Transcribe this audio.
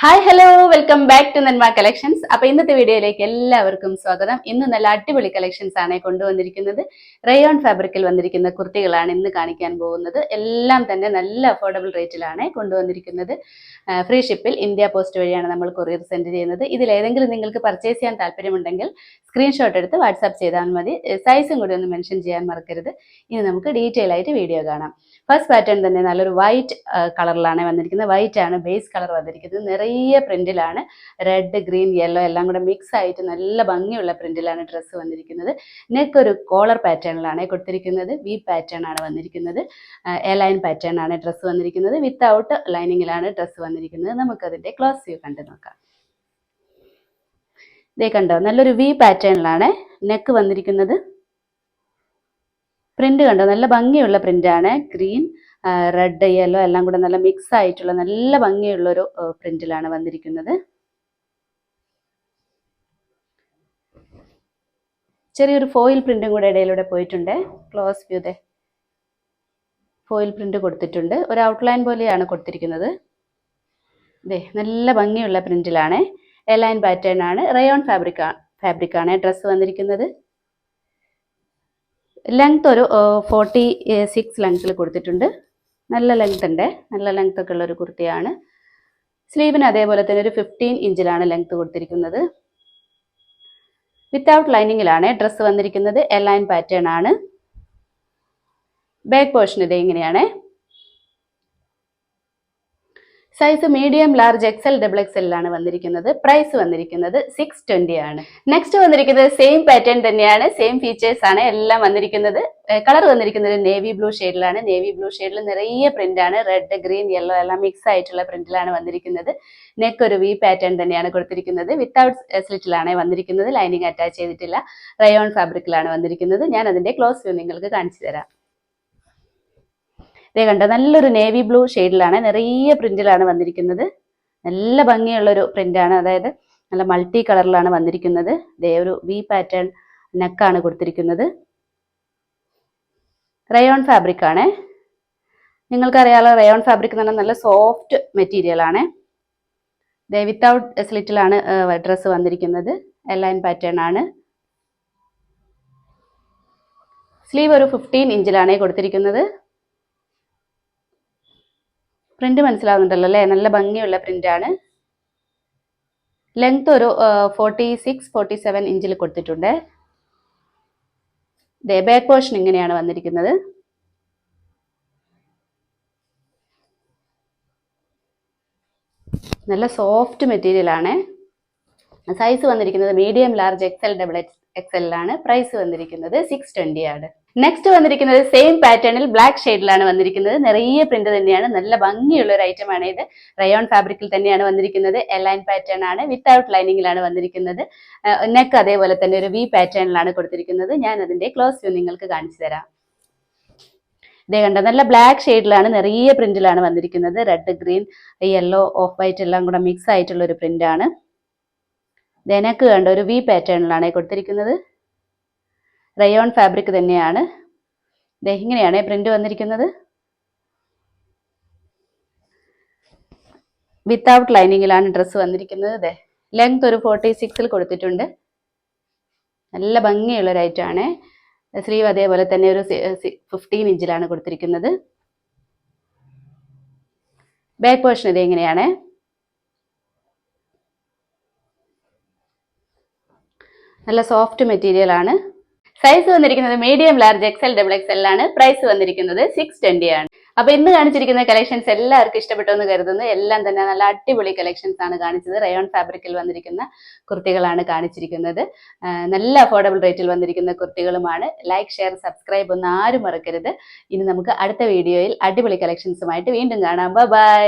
Hi hello welcome back to Nanma collections. അപ്പൊ ഇന്നത്തെ വീഡിയോയിലേക്ക് എല്ലാവർക്കും സ്വാഗതം. ഇന്ന് നല്ല അടിപൊളി കളക്ഷൻസ് ആണ് കൊണ്ടുവന്നിരിക്കുന്നത്. റയോൺ ഫാബ്രിക്കിൽ വന്നിരിക്കുന്ന കുർത്തികളാണ് ഇന്ന് കാണിക്കാൻ പോകുന്നത്. എല്ലാം തന്നെ നല്ല അഫോർഡബിൾ റേറ്റിലാണ് കൊണ്ടുവന്നിരിക്കുന്നത്. ഫ്രീ ഷിപ്പിൽ ഇന്ത്യ പോസ്റ്റ് വഴിയാണ് നമ്മൾ കൊറിയർ സെൻഡ് ചെയ്യുന്നത്. ഇതിലേതെങ്കിലും നിങ്ങൾക്ക് പർച്ചേസ് ചെയ്യാൻ താല്പര്യമുണ്ടെങ്കിൽ സ്ക്രീൻഷോട്ട് എടുത്ത് വാട്സാപ്പ് ചെയ്താൽ മതി. സൈസും കൂടി ഒന്ന് മെൻഷൻ ചെയ്യാൻ മറക്കരുത്. ഇനി നമുക്ക് ഡീറ്റെയിൽ ആയിട്ട് വീഡിയോ കാണാം. ഫസ്റ്റ് പാറ്റേൺ തന്നെ നല്ലൊരു വൈറ്റ് കളറിലാണ് വന്നിരിക്കുന്നത്. വൈറ്റ് ആണ് ബേസ് കളർ വന്നിരിക്കുന്നത്. നിറയെ പ്രിന്റിലാണ്, റെഡ് ഗ്രീൻ യെല്ലോ എല്ലാം കൂടെ മിക്സ് ആയിട്ട് നല്ല ഭംഗിയുള്ള പ്രിന്റിലാണ് ഡ്രസ്സ് വന്നിരിക്കുന്നത്. നെക്ക് ഒരു കോളർ പാറ്റേണിലാണ് കൊടുത്തിരിക്കുന്നത്. വി പാറ്റേൺ ആണ് വന്നിരിക്കുന്നത്. എ ലൈൻ പാറ്റേൺ ആണ് ഡ്രസ്സ് വന്നിരിക്കുന്നത്. വിത്തൗട്ട് ലൈനിങ്ങിലാണ് ഡ്രസ്സ് വന്നിരിക്കുന്നത്. നമുക്കതിന്റെ ക്ലോസ് വ്യൂ കണ്ടു നോക്കാം. ഇതേ കണ്ടോ, നല്ലൊരു വി പാറ്റേണിലാണ് നെക്ക് വന്നിരിക്കുന്നത്. പ്രിന്റ് കണ്ടോ, നല്ല ഭംഗിയുള്ള പ്രിന്റാണ്. ഗ്രീൻ റെഡ് യെല്ലോ എല്ലാം കൂടെ നല്ല മിക്സ് ആയിട്ടുള്ള നല്ല ഭംഗിയുള്ള ഒരു പ്രിന്റിലാണ് വന്നിരിക്കുന്നത്. ചെറിയൊരു ഫോയിൽ പ്രിന്റും കൂടെ ഇടയിലൂടെ പോയിട്ടുണ്ട്. ക്ലോസ് വ്യൂ ദേ ഫോയിൽ പ്രിന്റ് കൊടുത്തിട്ടുണ്ട്. ഒരു ഔട്ട്ലൈൻ പോലെയാണ് കൊടുത്തിരിക്കുന്നത്. ദേ നല്ല ഭംഗിയുള്ള പ്രിന്റിലാണ്. എ ലൈൻ പാറ്റേൺ ആണ്. റയോൺ ഫാബ്രിക് ആണ് ഡ്രസ്സ് വന്നിരിക്കുന്നത്. ലെങ്ത് ഒരു 46 ലെങ്ത്തിൽ കൊടുത്തിട്ടുണ്ട്. നല്ല ലെങ്ത് ഉണ്ട്. നല്ല ലെങ്ത് ഒക്കെ ഉള്ള ഒരു കുർത്തിയാണ്. സ്ലീവിന് അതേപോലെ തന്നെ ഒരു 15 ഇഞ്ചിലാണ് ലെങ്ത് കൊടുത്തിരിക്കുന്നത്. വിത്തൗട്ട് ലൈനിങ്ങിലാണ് ഡ്രസ്സ് വന്നിരിക്കുന്നത്. എ ലൈൻ പാറ്റേൺ ആണ്. ബാക്ക് പോർഷൻ ഇത് ഇങ്ങനെയാണ്. Size medium large XL double എക്സെല്ലാണ് വന്നിരിക്കുന്നത്. പ്രൈസ് വന്നിരിക്കുന്നത് 620 ആണ്. നെക്സ്റ്റ് വന്നിരിക്കുന്നത് സെയിം പാറ്റേൺ തന്നെയാണ്, സെയിം ഫീച്ചേഴ്സ് ആണ് എല്ലാം വന്നിരിക്കുന്നത്. കളർ വന്നിരിക്കുന്നത് നേവി ബ്ലൂ ഷെയ്ഡിലാണ്. നേവി ബ്ലൂ ഷെയ്ഡിൽ നിറയെ പ്രിന്റ് ആണ്. റെഡ് ഗ്രീൻ യെല്ലോ എല്ലാം മിക്സ് ആയിട്ടുള്ള പ്രിന്റിലാണ് വന്നിരിക്കുന്നത്. നെക്ക് ഒരു വി പാറ്റേൺ തന്നെയാണ് കൊടുത്തിരിക്കുന്നത്. വിത്തൗട്ട് സ്ലിറ്റിലാണ് വന്നിരിക്കുന്നത്. ലൈനിങ് അറ്റാച്ച് ചെയ്തിട്ടില്ല. റയോൺ ഫാബ്രിക്കിലാണ് വന്നിരിക്കുന്നത്. ഞാൻ അതിന്റെ ക്ലോസ് വ്യൂ നിങ്ങൾക്ക് കാണിച്ചു തരാം. ഇതേ കണ്ടോ, നല്ലൊരു നേവി ബ്ലൂ ഷെയ്ഡിലാണ്, നിറയെ പ്രിന്റിലാണ് വന്നിരിക്കുന്നത്. നല്ല ഭംഗിയുള്ളൊരു പ്രിന്റാണ്, അതായത് നല്ല മൾട്ടി കളറിലാണ് വന്നിരിക്കുന്നത്. ഇതേ ഒരു വി പാറ്റേൺ നെക്കാണ് കൊടുത്തിരിക്കുന്നത്. റയോൺ ഫാബ്രിക് ആണ്. നിങ്ങൾക്കറിയാലോ, റയോൺ ഫാബ്രിക് എന്ന് പറഞ്ഞാൽ നല്ല സോഫ്റ്റ് മെറ്റീരിയൽ ആണ്. ഇതേ വിത്തൗട്ട് സ്ലിറ്റിലാണ് ഡ്രസ്സ് വന്നിരിക്കുന്നത്. എ ലൈൻ പാറ്റേൺ ആണ്. സ്ലീവ് ഒരു 15 ഇഞ്ചിലാണ് കൊടുത്തിരിക്കുന്നത്. പ്രിന്റ് മനസ്സിലാവുന്നുണ്ടല്ലോ അല്ലേ? നല്ല ഭംഗിയുള്ള പ്രിന്റാണ്. ലെങ്ത് ഒരു 46-47 ഇഞ്ചിൽ കൊടുത്തിട്ടുണ്ട്. ബാക്ക് പോർഷൻ ഇങ്ങനെയാണ് വന്നിരിക്കുന്നത്. നല്ല സോഫ്റ്റ് മെറ്റീരിയൽ ആണ്. സൈസ് വന്നിരിക്കുന്നത് മീഡിയം ലാർജ് എക്സൽ ഡബിൾ എക്സെല്ലാണ്. പ്രൈസ് വന്നിരിക്കുന്നത് 620 ആണ്. നെക്സ്റ്റ് വന്നിരിക്കുന്നത് സെയിം പാറ്റേണിൽ ബ്ലാക്ക് ഷെയ്ഡിലാണ് വന്നിരിക്കുന്നത്. നിറയെ പ്രിന്റ് തന്നെയാണ്. നല്ല ഭംഗിയുള്ള ഒരു ഐറ്റം ആണ് ഇത്. റയോൺ ഫാബ്രിക്കിൽ തന്നെയാണ് വന്നിരിക്കുന്നത്. എ ലൈൻ പാറ്റേൺ ആണ്. വിത്തൗട്ട് ലൈനിങ്ങിലാണ് വന്നിരിക്കുന്നത്. നെക്ക് അതേപോലെ തന്നെ ഒരു വി പാറ്റേണിലാണ് കൊടുത്തിരിക്കുന്നത്. ഞാൻ അതിന്റെ ക്ലോസ് വ്യൂ നിങ്ങൾക്ക് കാണിച്ചു തരാം. ഇതേ കണ്ടോ, നല്ല ബ്ലാക്ക് ഷെയ്ഡിലാണ് നിറയെ പ്രിന്റിലാണ് വന്നിരിക്കുന്നത്. Red green yellow of white എല്ലാം കൂടെ മിക്സ് ആയിട്ടുള്ള ഒരു പ്രിന്റ് ആണ്. നെക്ക് കണ്ടോ, ഒരു വി പാറ്റേണിലാണ് കൊടുത്തിരിക്കുന്നത്. റയോൺ ഫാബ്രിക് തന്നെയാണ്. ഇങ്ങനെയാണ് പ്രിന്റ് വന്നിരിക്കുന്നത്. വിത്തൗട്ട് ലൈനിങ്ങിലാണ് ഡ്രസ്സ് വന്നിരിക്കുന്നത്. ലെങ്ത് ഒരു 46 കൊടുത്തിട്ടുണ്ട്. നല്ല ഭംഗിയുള്ള ഒരു ഐറ്റം ആണ്. സ്ലീവ് അതേപോലെ തന്നെ ഒരു 15 ഇഞ്ചിലാണ് കൊടുത്തിരിക്കുന്നത്. ബാക്ക് പോർഷൻ ഇത് എങ്ങനെയാണ്. നല്ല സോഫ്റ്റ് മെറ്റീരിയൽ ആണ്. സൈസ് വന്നിരിക്കുന്നത് മീഡിയം ലാർജ് എക്സൽ ഡബിൾ എക്സെല്ലാണ്. പ്രൈസ് വന്നിരിക്കുന്നത് 620 ആണ്. അപ്പൊ ഇന്ന് കാണിച്ചിരിക്കുന്ന കളക്ഷൻസ് എല്ലാവർക്കും ഇഷ്ടപ്പെട്ടു എന്ന് കരുതുന്നു. എല്ലാം തന്നെ നല്ല അടിപൊളി കളക്ഷൻസ് ആണ് കാണിച്ചത്. റയോൺ ഫാബ്രിക്കിൽ വന്നിരിക്കുന്ന കുർത്തികളാണ് കാണിച്ചിരിക്കുന്നത്. നല്ല അഫോർഡബിൾ റേറ്റിൽ വന്നിരിക്കുന്ന കുർത്തികളുമാണ്. ലൈക്ക്, ഷെയർ, സബ്സ്ക്രൈബ് ഒന്നും ആരും മറക്കരുത്. ഇനി നമുക്ക് അടുത്ത വീഡിയോയിൽ അടിപൊളി കളക്ഷൻസുമായിട്ട് വീണ്ടും കാണാം. ബൈ.